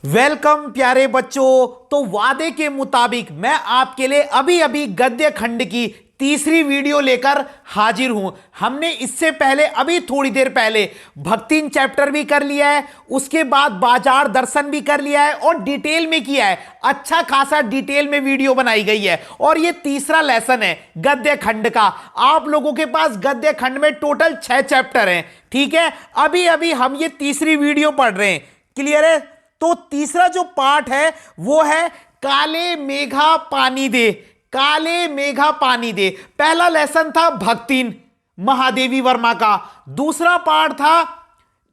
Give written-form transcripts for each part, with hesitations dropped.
Welcome प्यारे बच्चों। तो वादे के मुताबिक मैं आपके लिए अभी अभी गद्य खंड की तीसरी वीडियो लेकर हाजिर हूं। हमने इससे पहले अभी थोड़ी देर पहले भक्तिन चैप्टर भी कर लिया है, उसके बाद बाजार दर्शन भी कर लिया है और डिटेल में किया है। अच्छा खासा डिटेल में वीडियो बनाई गई है और ये तीसरा लेसन है गद्य खंड का। आप लोगों के पास गद्य खंड में टोटल 6 चैप्टर हैं, ठीक है। अभी अभी हम ये तीसरी वीडियो पढ़ रहे हैं, क्लियर है। तो तीसरा जो पार्ट है वो है काले मेघा पानी दे, काले मेघा पानी दे। पहला लेसन था भक्तिन महादेवी वर्मा का, दूसरा पार्ट था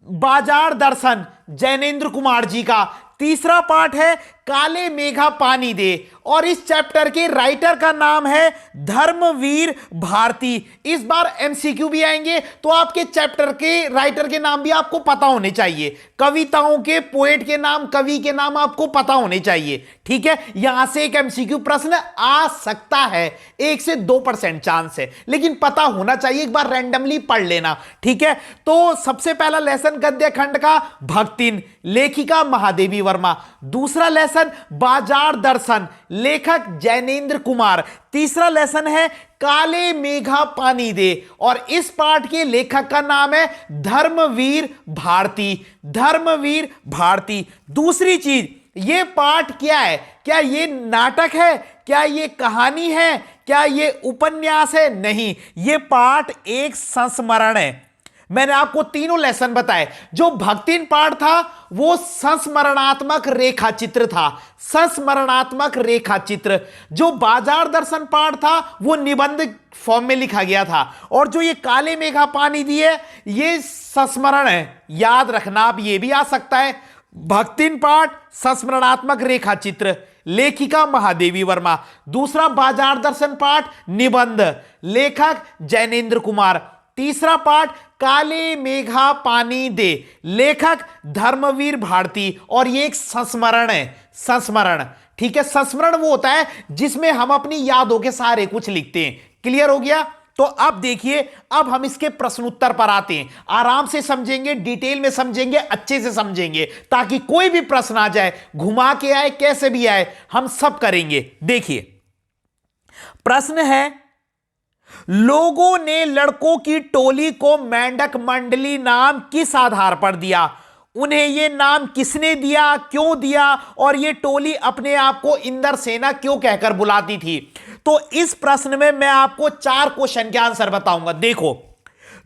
बाजार दर्शन जैनेन्द्र कुमार जी का, तीसरा पार्ट है काले मेघा पानी दे। और इस चैप्टर के राइटर का नाम है धर्मवीर भारती। इस बार एमसीक्यू भी आएंगे तो आपके चैप्टर के राइटर के नाम भी आपको पता होने चाहिए। कविताओं के पोएट के नाम, कवि के नाम आपको पता होने चाहिए, ठीक है। यहां से एक एमसीक्यू प्रश्न आ सकता है, 1 से 2% चांस है, लेकिन पता होना चाहिए। एक बार रैंडमली पढ़ लेना, ठीक है। तो सबसे पहला लेसन गद्य खंड का भक्तिन, लेखिका महादेवी वर्मा। दूसरा लेसन बाजार दर्शन, लेखक जैनेन्द्र कुमार। तीसरा लेसन है काले मेघा पानी दे और इस पाठ के लेखक का नाम है धर्मवीर भारती, धर्मवीर भारती। दूसरी चीज, ये पाठ क्या है? क्या ये नाटक है? क्या ये कहानी है? क्या ये उपन्यास है? नहीं, ये पाठ एक संस्मरण है। मैंने आपको तीनों लेसन बताए। जो भक्तिन पाठ था वो संस्मरणात्मक रेखा चित्र था, संस्मरणात्मक रेखा चित्र। जो बाजार दर्शन पाठ था वो निबंध फॉर्म में लिखा गया था और जो ये काले मेघा पानी दिए ये संस्मरण है। याद रखना, आप ये भी आ सकता है। भक्तिन पाठ संस्मरणात्मक रेखा चित्र, लेखिका महादेवी वर्मा। दूसरा बाजार दर्शन पाठ निबंध, लेखक जैनेन्द्र कुमार। तीसरा पाठ काले मेघा पानी दे, लेखक धर्मवीर भारती। और ये एक संस्मरण है, संस्मरण, ठीक है। संस्मरण वो होता है जिसमें हम अपनी यादों के सहारे कुछ लिखते हैं। क्लियर हो गया? तो अब देखिए, अब हम इसके प्रश्न उत्तर पर आते हैं। आराम से समझेंगे, डिटेल में समझेंगे, अच्छे से समझेंगे, ताकि कोई भी प्रश्न आ जाए, घुमा के आए, कैसे भी आए, हम सब करेंगे। देखिए, प्रश्न है, लोगों ने लड़कों की टोली को मेंढक मंडली नाम किस आधार पर दिया? उन्हें यह नाम किसने दिया, क्यों दिया, और यह टोली अपने आप को इंद्र सेना क्यों कहकर बुलाती थी? तो इस प्रश्न में मैं आपको 4 क्वेश्चन के आंसर बताऊंगा। देखो,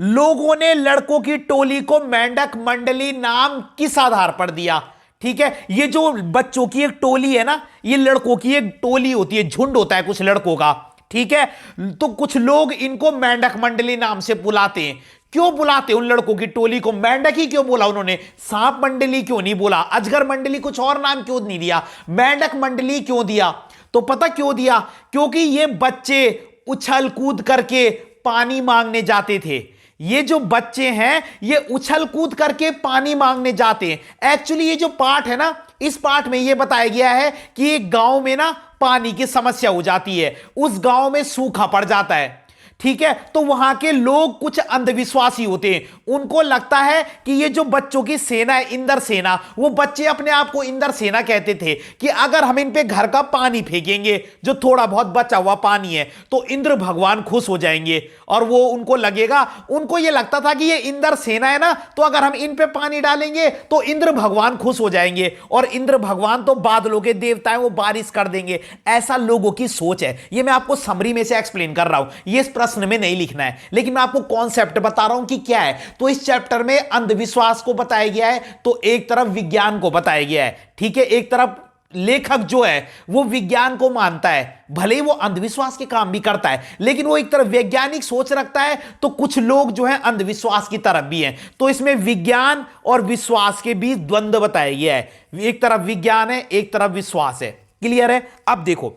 लोगों ने लड़कों की टोली को मेंढक मंडली नाम किस आधार पर दिया? ठीक है, ये जो बच्चों की एक टोली है ना, ये लड़कों की एक टोली होती है, झुंड होता है कुछ लड़कों का, ठीक है। तो कुछ लोग इनको मेंढक मंडली नाम से बुलाते हैं। क्यों बुलाते उन लड़कों की टोली को? मेंढक ही क्यों बोला उन्होंने? सांप मंडली क्यों नहीं बोला? अजगर मंडली, कुछ और नाम क्यों नहीं दिया? मेंढक मंडली क्यों दिया? तो पता क्यों दिया? क्योंकि ये बच्चे उछल कूद करके पानी मांगने जाते थे। ये जो बच्चे हैं ये उछल कूद करके पानी मांगने जाते हैं। एक्चुअली ये जो पाठ है ना, इस पाठ में ये बताया गया है कि एक गांव में ना पानी की समस्या हो जाती है, उस गांव में सूखा पड़ जाता है, ठीक है। तो वहां के लोग कुछ अंधविश्वासी होते हैं, उनको लगता है कि ये जो बच्चों की सेना है इंद्र सेना, वो बच्चे अपने आप को इंद्र सेना कहते थे, कि अगर हम इन पे घर का पानी फेंकेंगे, जो थोड़ा बहुत बचा हुआ पानी है, तो इंद्र भगवान खुश हो जाएंगे। और वो उनको लगेगा, उनको ये लगता था कि ये इंद्र सेना है ना, तो अगर हम इन पे पानी डालेंगे तो इंद्र भगवान खुश हो जाएंगे, और इंद्र भगवान तो बादलों के देवता है, वो बारिश कर देंगे। ऐसा लोगों की सोच है। ये मैं आपको समरी में से एक्सप्लेन कर रहा हूं, ये प्रश्न में नहीं लिखना है, लेकिन मैं आपको कॉन्सेप्ट बता रहा हूं कि क्या है। तो इस चैप्टर में अंधविश्वास को बताया गया है, तो एक तरफ विज्ञान को बताया गया है, ठीक है। एक तरफ लेखक जो है वो विज्ञान को मानता है, भले ही वो अंधविश्वास के काम भी करता है, लेकिन वो एक तरफ वैज्ञानिक सोच रखता है। तो कुछ लोग जो है अंधविश्वास की तरफ भी हैं। तो इसमें विज्ञान और विश्वास के बीच द्वंद्व बताया गया है। एक तरफ विज्ञान है, एक तरफ विश्वास है। क्लियर है? अब देखो,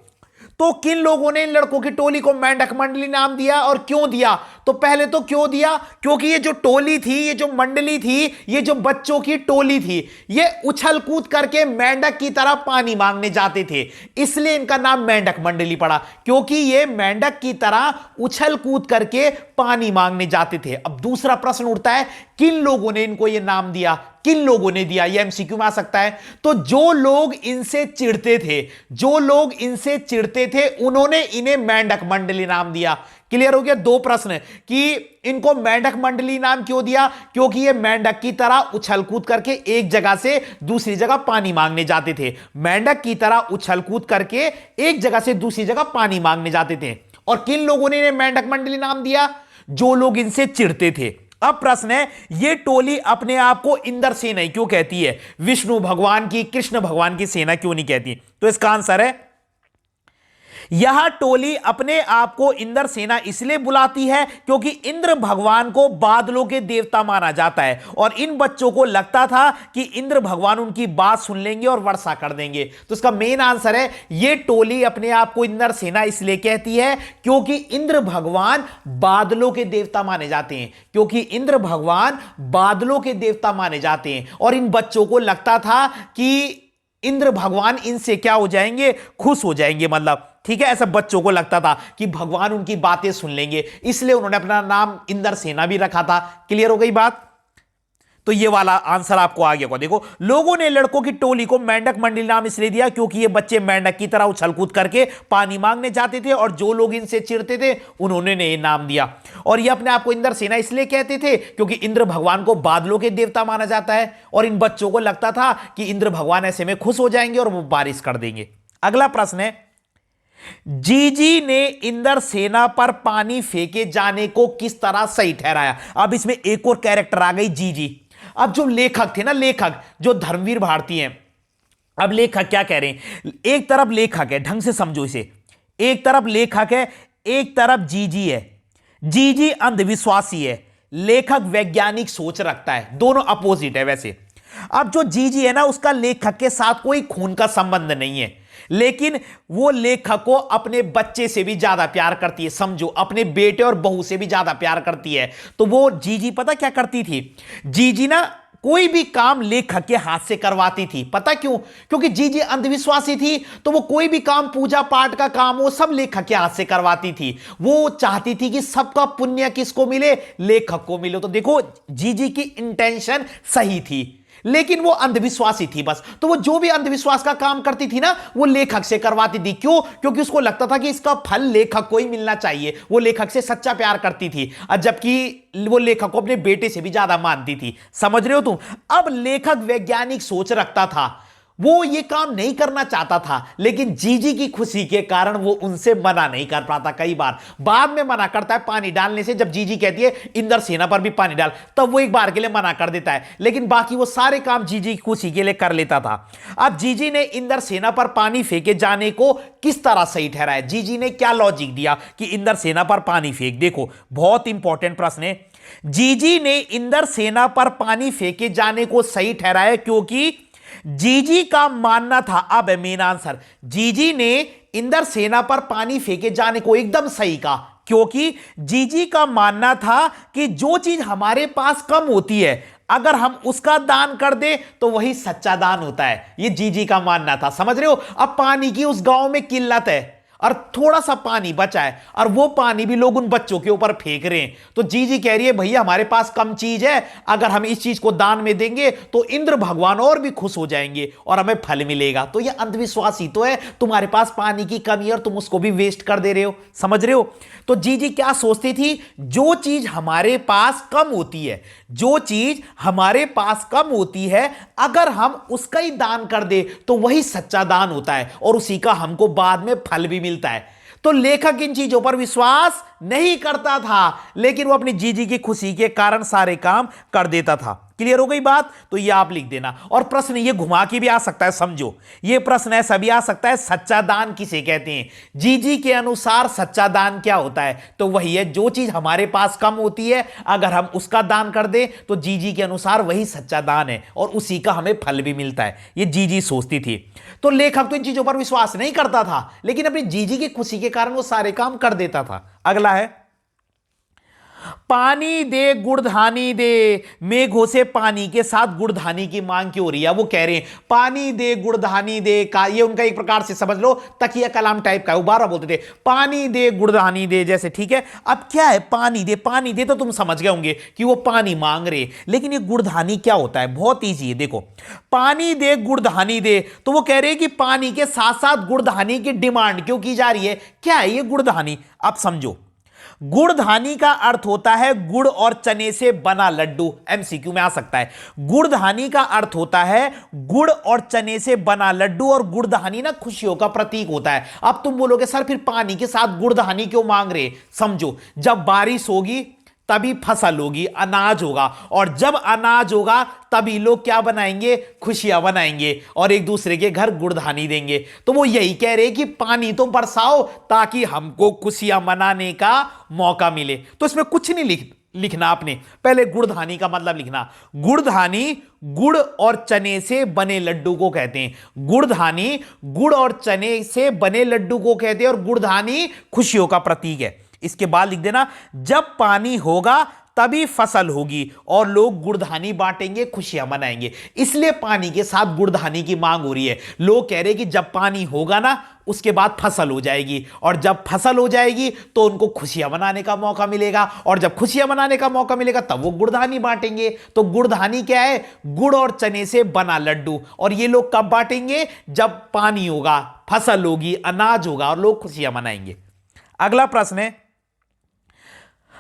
तो किन लोगों ने इन लड़कों की टोली को मेंढक मंडली नाम दिया और क्यों दिया? तो पहले तो क्यों दिया, क्योंकि ये जो टोली थी, ये जो मंडली थी, ये जो बच्चों की टोली थी, ये उछल कूद करके मेंढक की तरह पानी मांगने जाते थे, इसलिए इनका नाम मेंढक मंडली पड़ा, क्योंकि ये मेंढक की तरह उछल कूद करके पानी मांगने जाते थे। अब दूसरा प्रश्न उठता है किन लोगों ने इनको ये नाम दिया, किन लोगों ने दिया, ये एमसीक्यू में आ सकता है। तो जो लोग इनसे चिढ़ते थे, जो लोग इनसे चिढ़ते थे, उन्होंने इन्हें मेंढक मंडली नाम दिया। क्लियर हो गया? दो प्रश्न कि इनको मेंढक मंडली नाम क्यों दिया, क्योंकि ये मेंढक की तरह उछल कूद करके एक जगह से दूसरी जगह पानी मांगने जाते थे। मेंढक की तरह उछल कूद करके एक जगह से दूसरी जगह पानी मांगने जाते थे। और किन लोगों ने इन्हें मेंढक मंडली नाम दिया? जो लोग इनसे चिढ़ते थे। अब प्रश्न है, ये टोली अपने आप को इंद्र सेना क्यों कहती है, विष्णु भगवान की, कृष्ण भगवान की सेना क्यों नहीं कहती? तो इसका आंसर है, यह टोली अपने आप को इंद्र सेना इसलिए बुलाती है क्योंकि इंद्र भगवान को बादलों के देवता माना जाता है और इन बच्चों को लगता था कि इंद्र भगवान उनकी बात सुन लेंगे और वर्षा कर देंगे। तो इसका मेन आंसर है, यह टोली अपने आप को इंद्र सेना इसलिए कहती है क्योंकि इंद्र भगवान बादलों के देवता माने जाते हैं, क्योंकि इंद्र भगवान बादलों के देवता माने जाते हैं और इन बच्चों को लगता था कि इंद्र भगवान इनसे क्या हो जाएंगे, खुश हो जाएंगे। मतलब ठीक है, ऐसा बच्चों को लगता था कि भगवान उनकी बातें सुन लेंगे, इसलिए उन्होंने अपना नाम इंद्र सेना भी रखा था। क्लियर हो गई बात? तो ये वाला आंसर आपको आ गया होगा। देखो, लोगों ने लड़कों की टोली को मेंढक मंडली नाम इसलिए दिया क्योंकि ये बच्चे मेंढक की तरह उछल कूद करके पानी मांगने जाते थे और जो लोग इनसे चिढ़ते थे उन्होंने ये नाम दिया। और ये अपने आप को इंद्र सेना इसलिए कहते थे क्योंकि इंद्र भगवान को बादलों के देवता माना जाता है और इन बच्चों को लगता था कि इंद्र भगवान ऐसे में खुश हो जाएंगे और वो बारिश कर देंगे। अगला प्रश्न है, जीजी ने इंद्र सेना पर पानी फेंके जाने को किस तरह सही ठहराया? अब इसमें एक और कैरेक्टर आ गई, जीजी। अब जो लेखक थे ना, लेखक जो धर्मवीर भारती हैं, अब लेखक क्या कह रहे हैं? एक तरफ लेखक है, ढंग से समझो इसे, एक तरफ लेखक है, एक तरफ जीजी है। जीजी अंधविश्वासी है, लेखक वैज्ञानिक सोच रखता है, दोनों अपोजिट है वैसे। अब जो जीजी है ना, उसका लेखक के साथ कोई खून का संबंध नहीं है, लेकिन वो लेखक को अपने बच्चे से भी ज्यादा प्यार करती है। समझो, अपने बेटे और बहू से भी ज्यादा प्यार करती है। तो वो जीजी पता क्या करती थी? जीजी ना कोई भी काम लेखक के हाथ से करवाती थी। पता क्यों? क्योंकि जीजी अंधविश्वासी थी, तो वो कोई भी काम, पूजा पाठ का काम, वो सब लेखक के हाथ से करवाती थी। वो चाहती थी कि सबका पुण्य किसको मिले? लेखक को मिले। तो देखो, जीजी की इंटेंशन सही थी, लेकिन वो अंधविश्वासी थी बस। तो वो जो भी अंधविश्वास का काम करती थी ना, वो लेखक से करवाती थी। क्यों? क्योंकि उसको लगता था कि इसका फल लेखक को ही मिलना चाहिए। वो लेखक से सच्चा प्यार करती थी, जबकि वो लेखक को अपने बेटे से भी ज्यादा मानती थी। समझ रहे हो तुम? अब लेखक वैज्ञानिक सोच रखता था, वो ये काम नहीं करना चाहता था, लेकिन जीजी की खुशी के कारण वो उनसे मना नहीं कर पाता। कई बार बाद में मना करता है पानी डालने से, जब जीजी कहती है इंद्र सेना पर भी पानी डाल, तब वो एक बार के लिए मना कर देता है, लेकिन बाकी वो सारे काम जीजी की खुशी के लिए कर लेता था। अब जीजी ने इंद्र सेना पर पानी फेंके जाने को किस तरह सही ठहराया? जीजी ने क्या लॉजिक दिया कि इंद्र सेना पर पानी फेंक? देखो, बहुत इंपॉर्टेंट प्रश्न है। जीजी ने इंद्र सेना पर पानी फेंके जाने को सही ठहराया क्योंकि जीजी का मानना था, अब मेन आंसर, जीजी ने इंद्र सेना पर पानी फेंके जाने को एकदम सही कहा क्योंकि जीजी का मानना था कि जो चीज हमारे पास कम होती है, अगर हम उसका दान कर दे तो वही सच्चा दान होता है। ये जीजी का मानना था। समझ रहे हो? अब पानी की उस गांव में किल्लत है और थोड़ा सा पानी बचा है और वो पानी भी लोग उन बच्चों के ऊपर फेंक रहे हैं। तो जीजी कह रही है, भैया हमारे पास कम चीज है, अगर हम इस चीज को दान में देंगे तो इंद्र भगवान और भी खुश हो जाएंगे और हमें फल मिलेगा। तो ये अंधविश्वासी तो है, तुम्हारे पास पानी की कमी है और तुम उसको भी वेस्ट कर दे रहे हो। समझ रहे हो? तो जीजी क्या सोचती थी? जो चीज हमारे पास कम होती है, जो चीज हमारे पास कम होती है, अगर हम उसका ही दान कर दे तो वही सच्चा दान होता है और उसी का हमको बाद में फल भी मिलता है। तो लेखक इन चीजों पर विश्वास नहीं करता था, लेकिन वो अपनी जीजी की खुशी के कारण सारे काम कर देता था। क्लियर हो गई बात? तो ये आप लिख देना। और प्रश्न ये घुमा के भी आ सकता है, समझो, ये प्रश्न ऐसा भी आ सकता है, सच्चा दान किसे कहते हैं? जीजी के अनुसार सच्चा दान क्या होता है? तो वही है, जो चीज हमारे पास कम होती है, अगर हम उसका दान कर दें तो जीजी के अनुसार वही सच्चा दान है और उसी का हमें फल भी मिलता है। ये जीजी सोचती थी। तो लेखक तो इन चीजों पर विश्वास नहीं करता था, लेकिन अपनी जीजी की खुशी के कारण वो सारे काम कर देता था। अगला है, पानी दे गुड़धानी दे, मेघों से पानी के साथ गुड़धानी की मांग क्यों हो रही है? वो कह रहे हैं पानी दे गुड़धानी दे का, ये उनका एक प्रकार से समझ लो तकिया कलाम टाइप का, वो बारह बोलते थे पानी दे गुड़धानी दे जैसे, ठीक है। अब क्या है पानी दे तो तुम समझ गए होंगे कि वो पानी मांग रहे, लेकिन ये गुड़धानी क्या होता है? बहुत ईजी है, देखो पानी दे गुड़धानी दे, तो वो कह रहे हैं कि पानी के साथ साथ गुड़धानी की डिमांड क्यों की जा रही है? क्या है ये गुड़धानी? आप समझो, गुड़धानी का अर्थ होता है गुड़ और चने से बना लड्डू। एमसीक्यू में आ सकता है। गुड़धानी का अर्थ होता है गुड़ और चने से बना लड्डू, और गुड़धानी ना खुशियों का प्रतीक होता है। अब तुम बोलोगे सर फिर पानी के साथ गुड़धानी क्यों मांग रहे? समझो, जब बारिश होगी तभी फसल होगी, अनाज होगा, और जब अनाज होगा तभी लोग क्या बनाएंगे? खुशियां बनाएंगे और एक दूसरे के घर गुड़धानी देंगे। तो वो यही कह रहे कि पानी तो बरसाओ ताकि हमको खुशियां मनाने का मौका मिले। तो इसमें कुछ नहीं लिखना, आपने पहले गुड़धानी का मतलब लिखना। गुड़धानी गुड़ और चने से बने लड्डू को कहते हैं। गुड़धानी गुड़ और चने से बने लड्डू को कहते हैं, और गुड़धानी खुशियों का प्रतीक है। इसके बाद लिख देना, जब पानी होगा तभी फसल होगी और लोग गुड़धानी बांटेंगे, खुशियां मनाएंगे। इसलिए पानी के साथ गुड़धानी की मांग हो रही है। लोग कह रहे हैं कि जब पानी होगा ना उसके बाद फसल हो जाएगी, और जब फसल हो जाएगी तो उनको खुशियां मनाने का मौका मिलेगा, और जब खुशियां मनाने का मौका मिलेगा तब वो गुड़धानी बांटेंगे। तो गुड़धानी क्या है? गुड़ और चने से बना लड्डू, और ये लोग कब बांटेंगे? जब पानी होगा, फसल होगी, अनाज होगा और लोग खुशियां मनाएंगे। अगला प्रश्न है,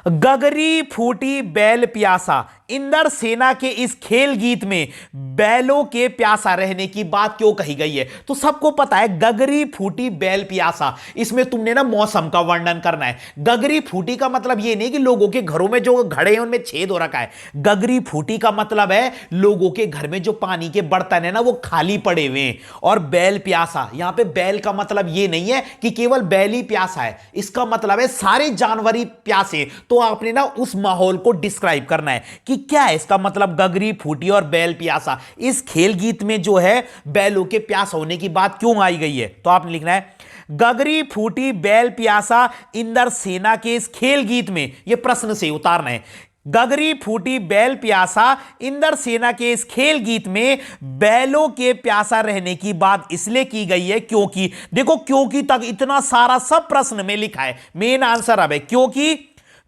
गगरी फूटी बैल प्यासा, इंदर सेना के इस खेल गीत में बैलों के प्यासा रहने की बात क्यों कही गई है? तो सबको पता है गगरी फूटी बैल प्यासा, इसमें तुमने ना मौसम का वर्णन करना है। गगरी फूटी का मतलब ये नहीं कि लोगों के घरों में जो घड़े हैं उनमें छेद हो रखा है। गगरी फूटी का मतलब है लोगों के घर में जो पानी के बर्तन है ना वो खाली पड़े हुए हैं। और बैल प्यासा, यहां पे बैल का मतलब ये नहीं है कि केवल बैल ही प्यासा है, इसका मतलब है सारे जानवर ही प्यासे। तो आपने ना उस माहौल को डिस्क्राइब करना है कि क्या है इसका मतलब। गगरी फूटी और बैल प्यासा, इस खेल गीत में जो है बैलों के प्यास होने की बात क्यों आई गई है? तो आपने लिखना है गगरी फूटी बैल प्यासा इंदर सेना के इस खेल गीत में, यह प्रश्न से उतारना है। गगरी फूटी बैल प्यासा इंदर सेना के इस खेल गीत में बैलों के प्यासा रहने की बात इसलिए की गई है क्योंकि, देखो क्योंकि तक इतना सारा सब प्रश्न में लिखा है, मेन आंसर अब है क्योंकि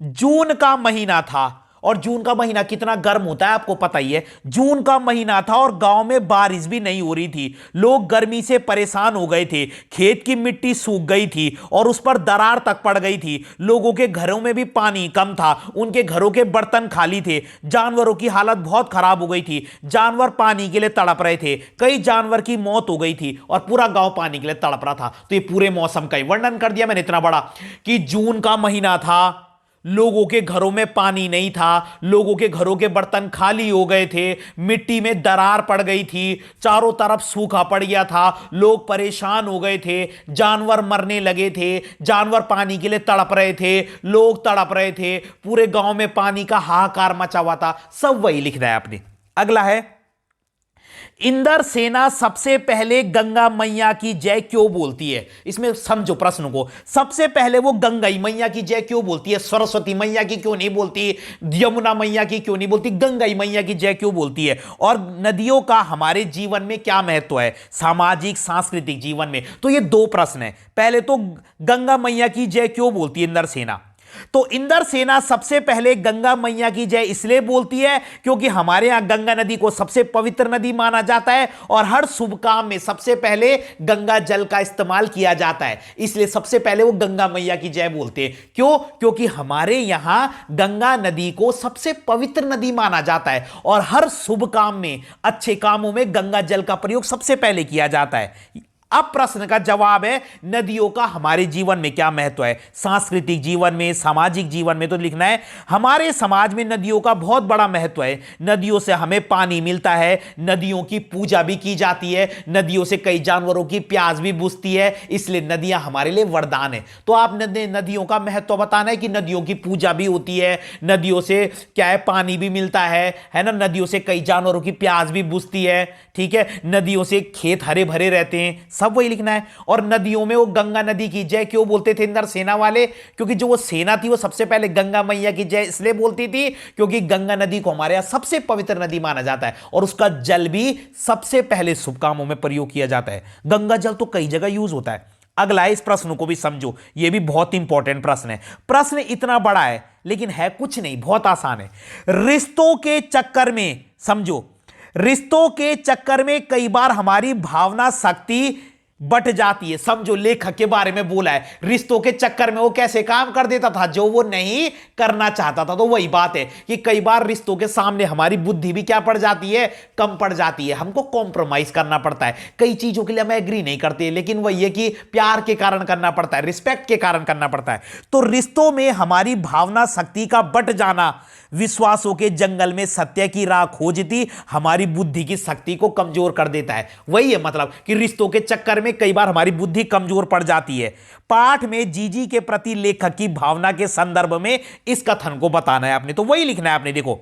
जून का महीना था, और जून का महीना कितना गर्म होता है आपको पता ही है। जून का महीना था और गांव में बारिश भी नहीं हो रही थी, लोग गर्मी से परेशान हो गए थे, खेत की मिट्टी सूख गई थी और उस पर दरार तक पड़ गई थी, लोगों के घरों में भी पानी कम था, उनके घरों के बर्तन खाली थे, जानवरों की हालत बहुत खराब हो गई थी, जानवर पानी के लिए तड़प रहे थे, कई जानवर की मौत हो गई थी और पूरा गांव पानी के लिए तड़प रहा था। तो ये पूरे मौसम का ही वर्णन कर दिया मैंने इतना बड़ा कि जून का महीना था, लोगों के घरों में पानी नहीं था, लोगों के घरों के बर्तन खाली हो गए थे, मिट्टी में दरार पड़ गई थी, चारों तरफ सूखा पड़ गया था, लोग परेशान हो गए थे, जानवर मरने लगे थे, जानवर पानी के लिए तड़प रहे थे, लोग तड़प रहे थे, पूरे गांव में पानी का हाहाकार मचा हुआ था। सब वही लिखना है आपने। अगला है, इंदर सेना सबसे पहले गंगा मैया की जय क्यों बोलती है? इसमें समझो प्रश्न को। सबसे पहले वो गंगा मैया की जय क्यों बोलती है? सरस्वती मैया की क्यों नहीं बोलती? यमुना मैया की क्यों नहीं बोलती? गंगा मैया की जय क्यों बोलती है? और नदियों का हमारे जीवन में क्या महत्व है, सामाजिक सांस्कृतिक जीवन में? तो ये दो प्रश्न है। पहले तो गंगा मैया की जय क्यों बोलती है इंदर सेना? तो इंदर सेना सबसे पहले गंगा मैया की जय इसलिए बोलती है क्योंकि हमारे यहां गंगा नदी को सबसे पवित्र नदी माना जाता है और हर शुभ काम में सबसे पहले गंगा जल का इस्तेमाल किया जाता है, इसलिए सबसे पहले वो गंगा मैया की जय बोलते हैं। क्यों? क्योंकि हमारे यहां गंगा नदी को सबसे पवित्र नदी माना जाता है और हर शुभ काम में, अच्छे कामों में गंगा जल का प्रयोग सबसे पहले किया जाता है। अब प्रश्न का जवाब है नदियों का हमारे जीवन में क्या महत्व है, सांस्कृतिक जीवन में, सामाजिक जीवन में। तो लिखना है हमारे समाज में नदियों का बहुत बड़ा महत्व है। नदियों से हमें पानी मिलता है, नदियों की पूजा भी की जाती है, नदियों से कई जानवरों की प्यास भी बुझती है, इसलिए नदियां हमारे लिए वरदान है। तो आप नदियों का महत्व बताना है कि नदियों की पूजा भी होती है, नदियों से क्या है, पानी भी मिलता है ना, नदियों से कई जानवरों की प्यास भी बुझती है, ठीक है, नदियों से खेत हरे भरे रहते हैं, सब वही लिखना है। और नदियों में वो गंगा नदी की जय क्यों बोलते थे इंदर सेना वाले? क्योंकि जो वो सेना थी वो सबसे पहले गंगा मैया की जय इसलिए बोलती थी क्योंकि गंगा नदी को हमारे यहां सबसे पवित्र नदी माना जाता है और उसका जल भी सबसे पहले शुभ कामों में प्रयोग किया जाता है। गंगा जल तो कई जगह यूज होता है। अगला है, इस प्रश्न को भी समझो, यह भी बहुत इंपॉर्टेंट प्रश्न है। प्रश्न इतना बड़ा है लेकिन है कुछ नहीं, बहुत आसान है। रिश्तों के चक्कर में, समझो, रिश्तों के चक्कर में कई बार हमारी भावना शक्ति बट जाती है। समझो, लेखक के बारे में बोला है, रिश्तों के चक्कर में वो कैसे काम कर देता था जो वो नहीं करना चाहता था। तो वही बात है कि कई बार रिश्तों के सामने हमारी बुद्धि भी क्या पड़ जाती है, कम पड़ जाती है। हमको कॉम्प्रोमाइज करना पड़ता है। कई चीजों के लिए हम एग्री नहीं करते, लेकिन वही है कि प्यार के कारण करना पड़ता है, रिस्पेक्ट के कारण करना पड़ता है। तो रिश्तों में हमारी भावना शक्ति का बट जाना विश्वासों के जंगल में सत्य की राह खोजती हमारी बुद्धि की शक्ति को कमजोर कर देता है। वही है मतलब कि रिश्तों के चक्कर में कई बार हमारी बुद्धि कमजोर पड़ जाती है। पाठ में जीजी के प्रति लेखक की भावना के संदर्भ में इस कथन को बताना है आपने, तो वही लिखना है आपने। देखो,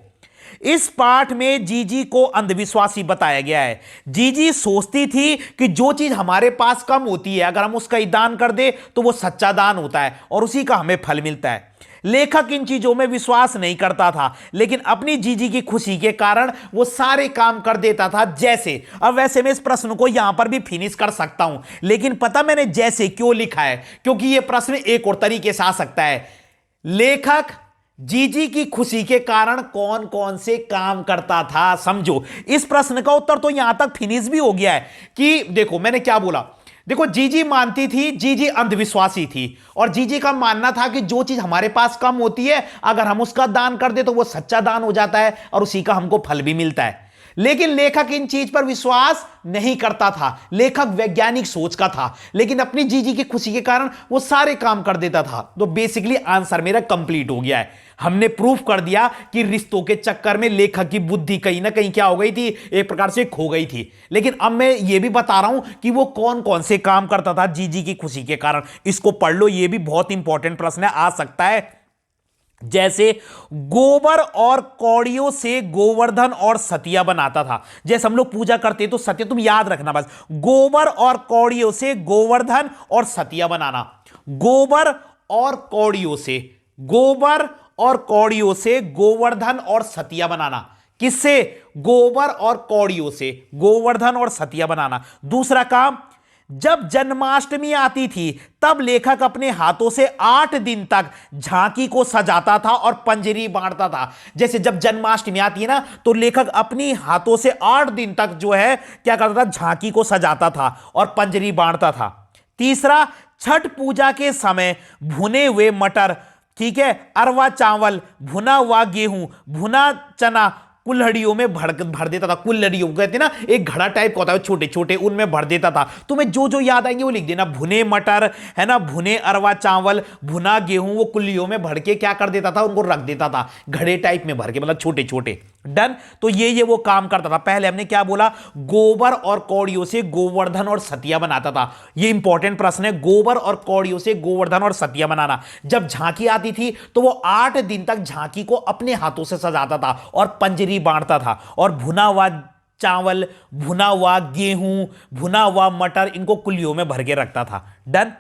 इस पाठ में जीजी को अंधविश्वासी बताया गया है। जीजी सोचती थी कि जो चीज हमारे पास कम होती है अगर हम उसका ही दान कर दे तो वो सच्चा दान होता है और उसी का हमें फल मिलता है। लेखक इन चीजों में विश्वास नहीं करता था, लेकिन अपनी जीजी की खुशी के कारण वो सारे काम कर देता था जैसे। अब वैसे मैं इस प्रश्न को यहां पर भी फिनिश कर सकता हूं, लेकिन पता मैंने जैसे क्यों लिखा है? क्योंकि यह प्रश्न एक और तरीके से आ सकता है। लेखक जीजी की खुशी के कारण कौन कौन से काम करता था? समझो, इस प्रश्न का उत्तर तो यहां तक फिनिश भी हो गया है कि देखो मैंने क्या बोला। देखो, जीजी मानती थी, जीजी अंधविश्वासी थी और जीजी का मानना था कि जो चीज हमारे पास कम होती है अगर हम उसका दान कर दे तो वो सच्चा दान हो जाता है और उसी का हमको फल भी मिलता है। लेकिन लेखक इन चीज पर विश्वास नहीं करता था। लेखक वैज्ञानिक सोच का था, लेकिन अपनी जीजी की खुशी के कारण वो सारे काम कर देता था। तो बेसिकली आंसर मेरा कंप्लीट हो गया है। हमने प्रूफ कर दिया कि रिश्तों के चक्कर में लेखक की बुद्धि कहीं ना कहीं क्या हो गई थी, एक प्रकार से खो गई थी। लेकिन अब मैं ये भी बता रहा हूं कि वो कौन कौन से काम करता था जीजी की खुशी के कारण। इसको पढ़ लो, ये भी बहुत इंपॉर्टेंट प्रश्न है, आ सकता है। जैसे गोबर और कौड़ियों से गोवर्धन और सतिया बनाता था। जैसे हम लोग पूजा करते तो सत्य, तुम याद रखना बस, गोबर और कौड़ियों से गोवर्धन और सतिया बनाना। गोबर और कौड़ियों से, गोबर और कौड़ियों से गोवर्धन और सतिया बनाना। किससे? गोबर और कौड़ियों से गोवर्धन और सतिया बनाना। दूसरा काम, जब जन्माष्टमी आती थी तब लेखक अपने हाथों से 8 दिन तक झांकी को सजाता था और पंजरी बांटता था। जैसे जब जन्माष्टमी आती है ना तो लेखक अपनी हाथों से 8 दिन तक जो है क्या करता था, झांकी को सजाता था और पंजरी बांटता था। तीसरा, छठ पूजा के समय भुने हुए मटर, ठीक है, अरवा चावल, भुना हुआ गेहूं, भुना चना कुल्हड़ियों में भर देता था। कुल्हड़ियों कहते ना, एक घड़ा टाइप का होता है छोटे छोटे, उनमें भर देता था। तुम्हें जो जो याद आएंगे वो लिख देना। भुने मटर है ना, भुने अरवा चावल, भुना गेहूं, वो कुल्लियों में भर के क्या कर देता था, उनको रख देता था घड़े टाइप में भर के, मतलब छोटे छोटे। डन। तो ये वो काम करता था। पहले हमने क्या बोला, गोबर और कौड़ियों से गोवर्धन और सतिया बनाता था। ये इंपॉर्टेंट प्रश्न है, गोबर और कौड़ियों से गोवर्धन और सतिया बनाना। जब झांकी आती थी तो वो 8 दिन तक झांकी को अपने हाथों से सजाता था और पंजरी बांटता था। और भुना हुआ चावल, भुना हुआ गेहूं, भुना हुआ मटर, इनको कुल्लियों में भर के रखता था। डन।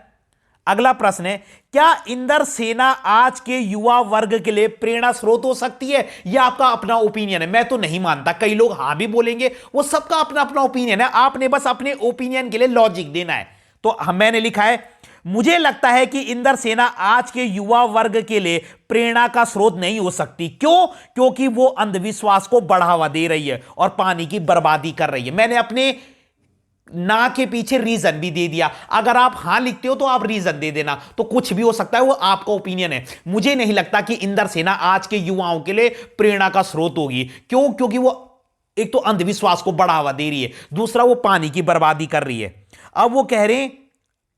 अगला प्रश्न है, क्या इंदर सेना आज के युवा वर्ग के लिए प्रेरणा स्रोत हो सकती है? यह आपका अपना ओपिनियन है, मैं तो नहीं मानता। कई लोग हां भी बोलेंगे, वो सबका अपना अपना ओपिनियन है। आपने बस अपने ओपिनियन के लिए लॉजिक देना है। तो मैंने लिखा है, मुझे लगता है कि इंदर सेना आज के युवा वर्ग के लिए प्रेरणा का स्रोत नहीं हो सकती। क्यों? क्योंकि वो अंधविश्वास को बढ़ावा दे रही है और पानी की बर्बादी कर रही है। मैंने अपने ना के पीछे रीजन भी दे दिया। अगर आप हां लिखते हो तो आप रीजन दे देना, तो कुछ भी हो सकता है, वो आपका ओपिनियन है। मुझे नहीं लगता कि इंदर सेना आज के युवाओं के लिए प्रेरणा का स्रोत होगी। क्यों? क्योंकि वो एक तो अंधविश्वास को बढ़ावा दे रही है, दूसरा वो पानी की बर्बादी कर रही है। अब वो कह रहे हैं,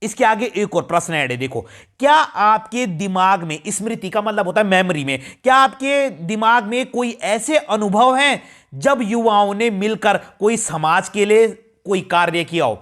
इसके आगे एक और प्रश्न ऐड है। देखो, क्या आपके दिमाग में, स्मृति का मतलब होता है मेमोरी में, क्या आपके दिमाग में कोई ऐसे अनुभव हैं जब युवाओं ने मिलकर कोई समाज के लिए कोई कार्य किया हो?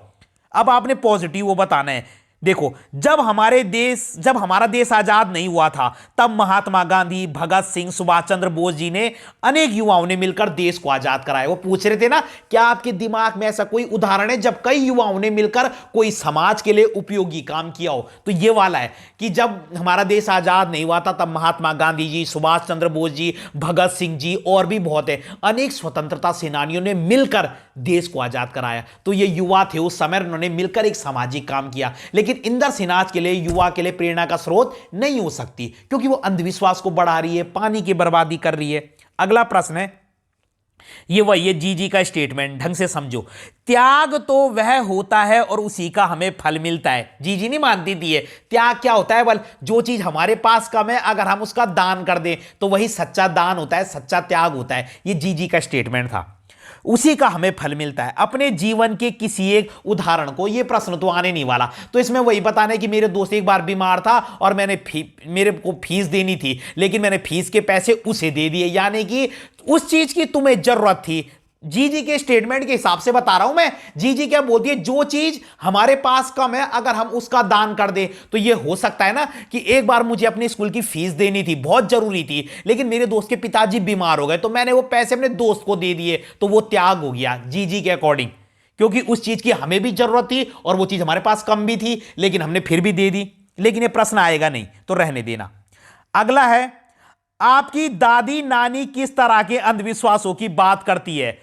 अब आपने पॉजिटिव वो बताना है, देखो, जब हमारा देश आजाद नहीं हुआ था, तब महात्मा गांधी, भगत सिंह, सुभाष चंद्र बोस जी ने, अनेक युवाओं ने मिलकर देश को आजाद कराया। वो पूछ रहे थे ना, क्या आपके दिमाग में ऐसा कोई उदाहरण है जब कई युवाओं ने मिलकर कोई समाज के लिए उपयोगी काम किया हो? तो ये वाला है कि जब हमारा देश आजाद नहीं हुआ था, तब महात्मा गांधी जी, सुभाष चंद्र बोस जी, भगत सिंह जी और भी बहुत है, अनेक स्वतंत्रता सेनानियों ने मिलकर देश को आजाद कराया। तो ये युवा थे, उस समय उन्होंने मिलकर एक सामाजिक काम किया। लेकिन इंदर सेन आज के लिए युवा के लिए प्रेरणा का स्रोत नहीं हो सकती, क्योंकि वो अंधविश्वास को बढ़ा रही है, पानी की बर्बादी कर रही है। अगला प्रश्न है, ये वही है जीजी का स्टेटमेंट, ढंग से समझो। त्याग तो वह होता है और उसी का हमें फल मिलता है। जीजी नहीं मानती थी ये। त्याग क्या होता है? बल जो चीज हमारे पास कम है, अगर हम उसका दान कर दें तो वही सच्चा दान होता है, सच्चा त्याग होता है। ये जीजी का स्टेटमेंट था। उसी का हमें फल मिलता है। अपने जीवन के किसी एक उदाहरण को, ये प्रश्न तो आने नहीं वाला, तो इसमें वही बताना है कि मेरे दोस्त एक बार बीमार था और मेरे को फीस देनी थी, लेकिन मैंने फीस के पैसे उसे दे दिए, यानी कि उस चीज की तुम्हें जरूरत थी। जीजी के स्टेटमेंट के हिसाब से बता रहा हूं मैं। जीजी क्या बोलती है? जो चीज हमारे पास कम है, अगर हम उसका दान कर दें तो ये हो सकता है ना कि एक बार मुझे अपने स्कूल की फीस देनी थी, बहुत जरूरी थी, लेकिन मेरे दोस्त के पिताजी बीमार हो गए तो मैंने वो पैसे अपने दोस्त को दे दिए, तो वो त्याग हो गया जीजी के अकॉर्डिंग, क्योंकि उस चीज की हमें भी जरूरत थी और वो चीज हमारे पास कम भी थी, लेकिन हमने फिर भी दे दी। लेकिन ये प्रश्न आएगा नहीं, तो रहने देना। अगला है, आपकी दादी नानी किस तरह के अंधविश्वासों की बात करती है?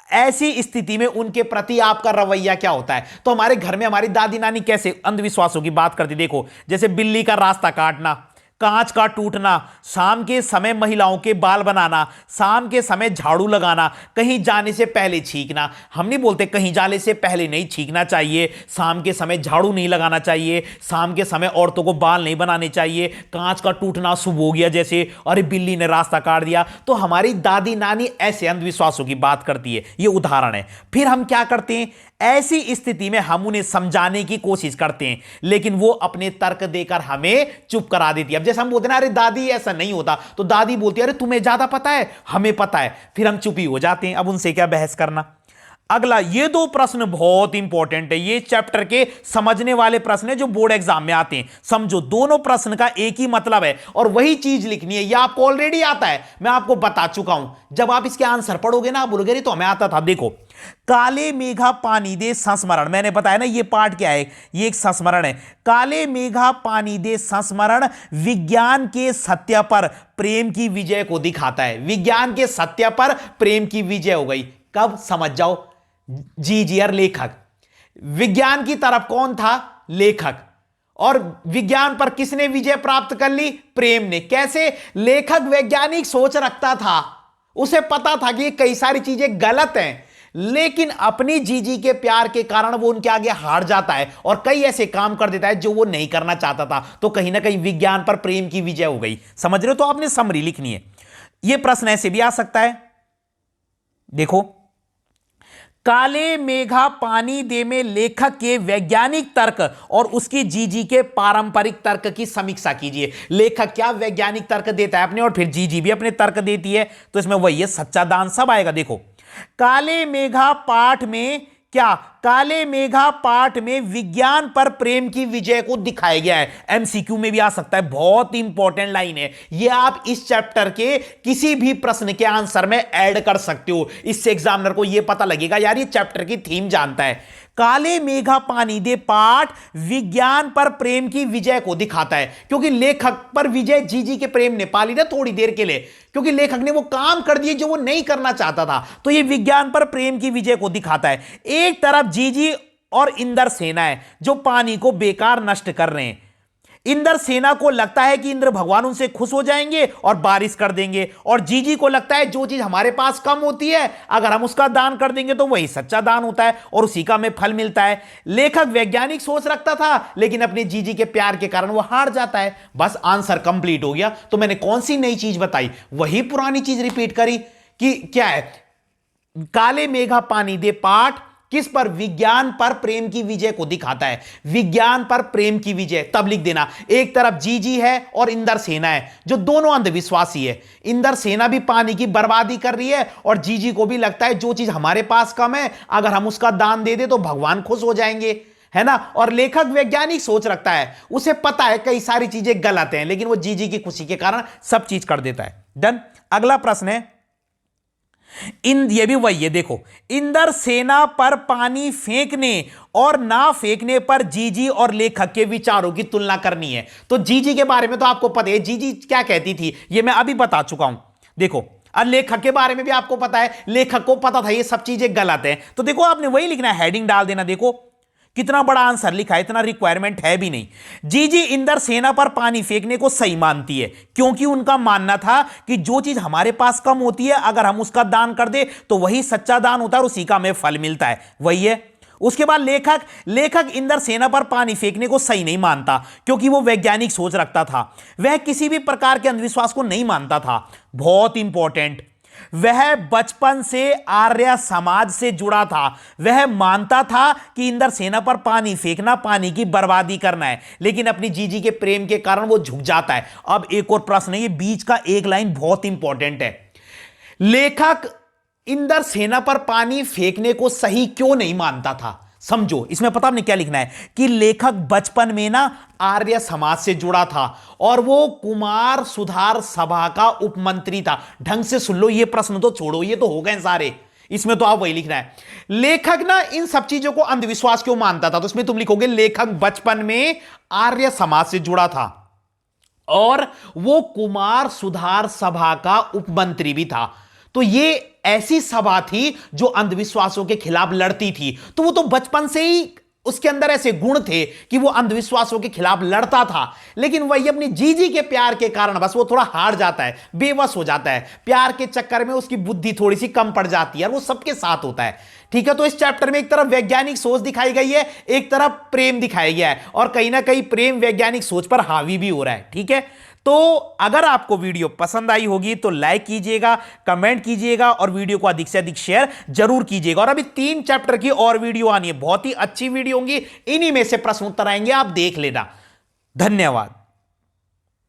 ऐसी स्थिति में उनके प्रति आपका रवैया क्या होता है? तो हमारे घर में हमारी दादी नानी कैसे अंधविश्वासों की बात करती, देखो, जैसे बिल्ली का रास्ता काटना, कांच का टूटना, शाम के समय महिलाओं के बाल बनाना, शाम के समय झाड़ू लगाना, कहीं जाने से पहले छींकना। हम नहीं बोलते कहीं जाने से पहले नहीं छींकना चाहिए, शाम के समय झाड़ू नहीं लगाना चाहिए, शाम के समय औरतों को बाल नहीं बनाने चाहिए, कांच का टूटना शुभ हो गया, जैसे अरे बिल्ली ने रास्ता काट दिया। तो हमारी दादी नानी ऐसे अंधविश्वासों की बात करती है, ये उदाहरण है। फिर हम क्या करते हैं? ऐसी स्थिति में हम उन्हें समझाने की कोशिश करते हैं, लेकिन वो अपने तर्क देकर हमें चुप करा देती है। अब जैसे हम बोलते हैं ना, अरे दादी ऐसा नहीं होता, तो दादी बोलती है अरे तुम्हें ज्यादा पता है, हमें पता है, फिर हम चुप ही हो जाते हैं। अब उनसे क्या बहस करना। अगला, ये दो प्रश्न बहुत इंपॉर्टेंट है, ये चैप्टर के समझने वाले प्रश्न है जो बोर्ड एग्जाम में आते हैं। समझो, दोनों प्रश्न का एक ही मतलब है और वही चीज लिखनी है। ये आपको ऑलरेडी आता है, मैं आपको बता चुका हूं। जब आप इसके आंसर पढ़ोगे ना, आप बोलोगे तो हमें आता था। देखो, काले मेघा पानी दे संस्मरण, मैंने बताया ना ये पाठ क्या है, ये एक संस्मरण है। काले मेघा पानी दे संस्मरण विज्ञान के सत्य पर प्रेम की विजय को दिखाता है। विज्ञान के सत्य पर प्रेम की विजय हो गई। कब? समझ जाओ। जीजीआर लेखक, विज्ञान की तरफ कौन था? लेखक। और विज्ञान पर किसने विजय प्राप्त कर ली? प्रेम ने। कैसे? लेखक वैज्ञानिक सोच रखता था, उसे पता था कि कई सारी चीजें गलत हैं, लेकिन अपनी जीजी के प्यार के कारण वो उनके आगे हार जाता है और कई ऐसे काम कर देता है जो वो नहीं करना चाहता था। तो कहीं ना कहीं विज्ञान पर प्रेम की विजय हो गई। समझ रहे हो? तो आपने समरी लिखनी है। यह प्रश्न ऐसे भी आ सकता है, देखो, काले मेघा पानी दे में लेखक के वैज्ञानिक तर्क और उसकी जीजी के पारंपरिक तर्क की समीक्षा कीजिए। लेखक क्या वैज्ञानिक तर्क देता है अपने, और फिर जीजी भी अपने तर्क देती है, तो इसमें वही है, सच्चा दान सब आएगा। देखो, काले मेघा पाठ में क्या? काले मेघा पाठ में विज्ञान पर प्रेम की विजय को दिखाया गया है। एमसीक्यू में भी आ सकता है, बहुत इंपॉर्टेंट लाइन है ये। आप इस चैप्टर के किसी भी प्रश्न के आंसर में ऐड कर सकते हो, इससे एग्जामिनर को यह पता लगेगा यार ये चैप्टर की थीम जानता है। काले मेघा पानी दे पाठ विज्ञान पर प्रेम की विजय को दिखाता है, क्योंकि लेखक पर विजय जीजी के प्रेम ने पाली ना थोड़ी देर के लिए, क्योंकि लेखक ने वो काम कर दिए जो वो नहीं करना चाहता था। तो ये विज्ञान पर प्रेम की विजय को दिखाता है। एक तरफ जीजी और इंदर सेना है जो पानी को बेकार नष्ट कर रहे हैं। इंद्र सेना को लगता है कि इंद्र भगवान उनसे खुश हो जाएंगे और बारिश कर देंगे, और जीजी को लगता है जो चीज हमारे पास कम होती है अगर हम उसका दान कर देंगे तो वही सच्चा दान होता है और उसी का हमें फल मिलता है। लेखक वैज्ञानिक सोच रखता था, लेकिन अपने जीजी के प्यार के कारण वो हार जाता है। बस आंसर कंप्लीट हो गया। तो मैंने कौन सी नई चीज बताई? वही पुरानी चीज रिपीट करी कि क्या है, काले मेघा पानी दे पाठ किस पर? विज्ञान पर प्रेम की विजय को दिखाता है। विज्ञान पर प्रेम की विजय, तब लिख देना। एक तरफ जीजी है और इंदर सेना है जो दोनों अंधविश्वासी है। इंदर सेना भी पानी की बर्बादी कर रही है और जीजी को भी लगता है जो चीज हमारे पास कम है अगर हम उसका दान दे दे तो भगवान खुश हो जाएंगे, है ना। और लेखक वैज्ञानिक सोच रखता है, उसे पता है कई सारी चीजें गलत हैं, लेकिन वो जीजी की खुशी के कारण सब चीज कर देता है। डन। अगला प्रश्न है, ये भी वही है, देखो, इंदर सेना पर पानी फेंकने और ना फेंकने पर जीजी और लेखक के विचारों की तुलना करनी है। तो जीजी के बारे में तो आपको पता है, जीजी क्या कहती थी ये मैं अभी बता चुका हूं। देखो, और लेखक के बारे में भी आपको पता है, लेखक को पता था ये सब चीजें गलत हैं। तो देखो, आपने वही लिखना है, हेडिंग डाल देना। देखो कितना बड़ा आंसर लिखा है, इतना रिक्वायरमेंट है भी नहीं। जीजी इंदर सेना पर पानी फेंकने को सही मानती है, क्योंकि उनका मानना था कि जो चीज हमारे पास कम होती है, अगर हम उसका दान कर दे तो वही सच्चा दान होता है और उसी का हमें फल मिलता है। वही है। उसके बाद लेखक इंदर सेना पर पानी फेंकने को सही नहीं मानता, क्योंकि वो वैज्ञानिक सोच रखता था। वह किसी भी प्रकार के अंधविश्वास को नहीं मानता था। बहुत इंपॉर्टेंट, वह बचपन से आर्य समाज से जुड़ा था। वह मानता था कि इंदर सेना पर पानी फेंकना पानी की बर्बादी करना है, लेकिन अपनी जीजी के प्रेम के कारण वो झुक जाता है। अब एक और प्रश्न है, ये बीच का एक लाइन बहुत इंपॉर्टेंट है। लेखक इंदर सेना पर पानी फेंकने को सही क्यों नहीं मानता था? समझो, इसमें पता आपने क्या लिखना है कि लेखक बचपन में ना आर्य समाज से जुड़ा था और वो कुमार सुधार सभा का उपमंत्री था। ढंग से सुन लो, ये प्रश्न तो छोड़ो, ये तो हो गए सारे, इसमें तो आप वही लिखना है। लेखक ना इन सब चीजों को अंधविश्वास क्यों मानता था, तो इसमें तुम लिखोगे लेखक बचपन में आर्य समाज से जुड़ा था और वो कुमार सुधार सभा का उपमंत्री भी था। तो ये ऐसी सभा थी जो अंधविश्वासों के खिलाफ लड़ती थी। तो वो तो बचपन से ही उसके अंदर ऐसे गुण थे कि वो अंधविश्वासों के खिलाफ लड़ता था, लेकिन वही अपनी जीजी के प्यार के कारण बस वो थोड़ा हार जाता है, बेबस हो जाता है। प्यार के चक्कर में उसकी बुद्धि थोड़ी सी कम पड़ जाती है और वो सबके साथ होता है। ठीक है, तो इस चैप्टर में एक तरफ वैज्ञानिक सोच दिखाई गई है, एक तरफ प्रेम दिखाया गया है, और कहीं ना कहीं प्रेम वैज्ञानिक सोच पर हावी भी हो रहा है। ठीक है, तो अगर आपको वीडियो पसंद आई होगी तो लाइक कीजिएगा, कमेंट कीजिएगा और वीडियो को अधिक से अधिक शेयर जरूर कीजिएगा। और अभी 3 चैप्टर की और वीडियो आनी है, बहुत ही अच्छी वीडियो होंगी, इन्हीं में से प्रश्न उत्तर आएंगे, आप देख लेना। धन्यवाद।